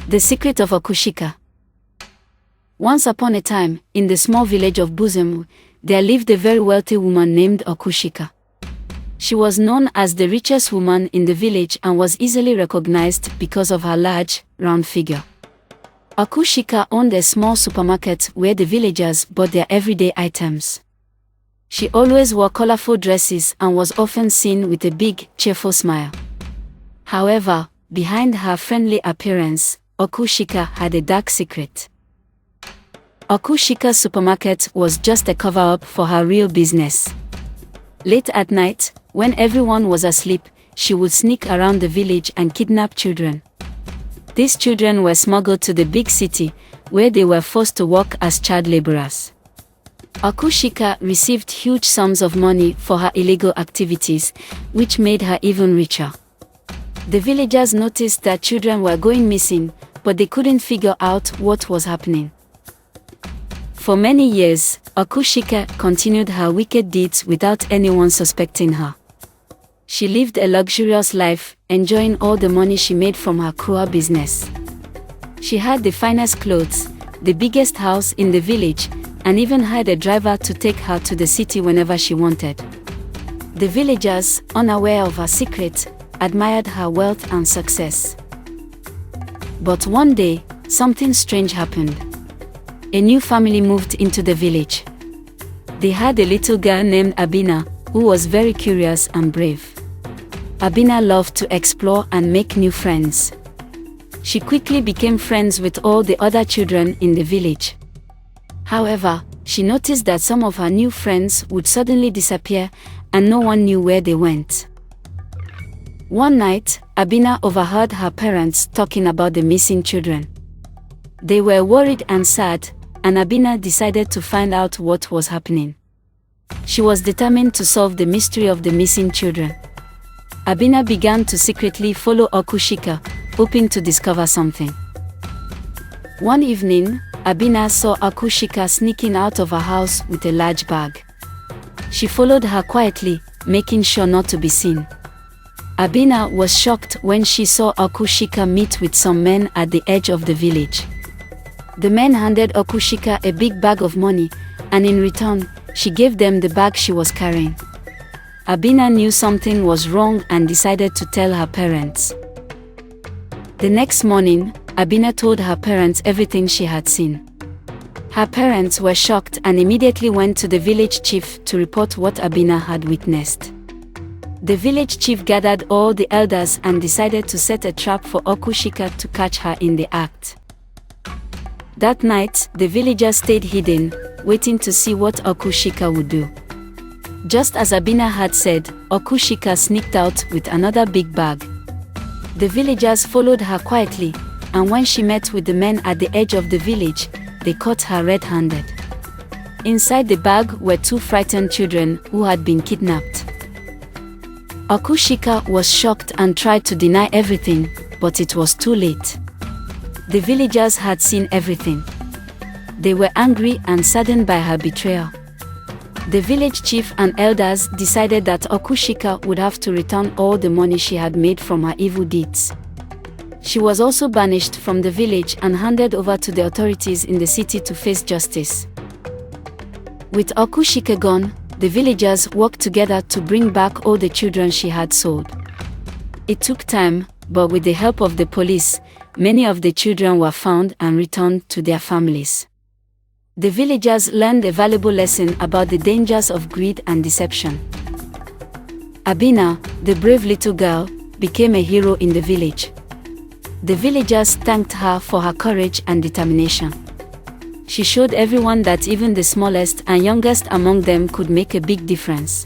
The Secret of Aku Shika. Once upon a time, in the small village of Buzemu, there lived a very wealthy woman named Aku Shika. She was known as the richest woman in the village and was easily recognized because of her large, round figure. Aku Shika owned a small supermarket where the villagers bought their everyday items. She always wore colorful dresses and was often seen with a big, cheerful smile. However, behind her friendly appearance, Aku Shika had a dark secret. Aku Shika's supermarket was just a cover-up for her real business. Late at night, when everyone was asleep, she would sneak around the village and kidnap children. These children were smuggled to the big city, where they were forced to work as child laborers. Aku Shika received huge sums of money for her illegal activities, which made her even richer. The villagers noticed that children were going missing, but they couldn't figure out what was happening. For many years, Aku Shika continued her wicked deeds without anyone suspecting her. She lived a luxurious life, enjoying all the money she made from her cruel business. She had the finest clothes, the biggest house in the village, and even hired a driver to take her to the city whenever she wanted. The villagers, unaware of her secret, admired her wealth and success. But one day, something strange happened. A new family moved into the village. They had a little girl named Abina, who was very curious and brave. Abina loved to explore and make new friends. She quickly became friends with all the other children in the village. However, she noticed that some of her new friends would suddenly disappear and no one knew where they went. One night, Abina overheard her parents talking about the missing children. They were worried and sad, and Abina decided to find out what was happening. She was determined to solve the mystery of the missing children. Abina began to secretly follow Aku Shika, hoping to discover something. One evening, Abina saw Aku Shika sneaking out of her house with a large bag. She followed her quietly, making sure not to be seen. Abina was shocked when she saw Aku Shika meet with some men at the edge of the village. The men handed Aku Shika a big bag of money, and in return, she gave them the bag she was carrying. Abina knew something was wrong and decided to tell her parents. The next morning, Abina told her parents everything she had seen. Her parents were shocked and immediately went to the village chief to report what Abina had witnessed. The village chief gathered all the elders and decided to set a trap for Aku Shika to catch her in the act. That night, the villagers stayed hidden, waiting to see what Aku Shika would do. Just as Abina had said, Aku Shika sneaked out with another big bag. The villagers followed her quietly, and when she met with the men at the edge of the village, they caught her red-handed. Inside the bag were two frightened children who had been kidnapped. Aku Shika was shocked and tried to deny everything, but it was too late. The villagers had seen everything. They were angry and saddened by her betrayal. The village chief and elders decided that Aku Shika would have to return all the money she had made from her evil deeds. She was also banished from the village and handed over to the authorities in the city to face justice. With Aku Shika gone, the villagers worked together to bring back all the children she had sold. It took time, but with the help of the police, many of the children were found and returned to their families. The villagers learned a valuable lesson about the dangers of greed and deception. Abina, the brave little girl, became a hero in the village. The villagers thanked her for her courage and determination. She showed everyone that even the smallest and youngest among them could make a big difference.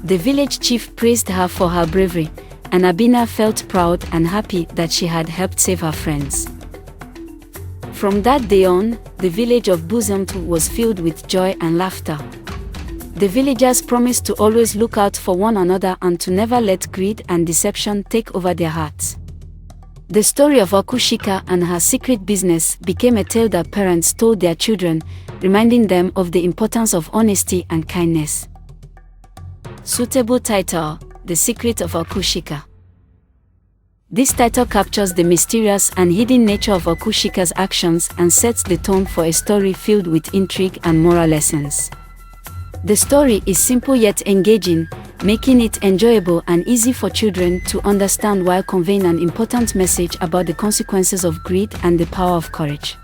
The village chief praised her for her bravery, and Abina felt proud and happy that she had helped save her friends. From that day on, the village of Buzemu was filled with joy and laughter. The villagers promised to always look out for one another and to never let greed and deception take over their hearts. The story of Aku Shika and her secret business became a tale that parents told their children, reminding them of the importance of honesty and kindness. Suitable title: The Secret of Aku Shika. This title captures the mysterious and hidden nature of Aku Shika's actions and sets the tone for a story filled with intrigue and moral lessons. The story is simple yet engaging, making it enjoyable and easy for children to understand while conveying an important message about the consequences of greed and the power of courage.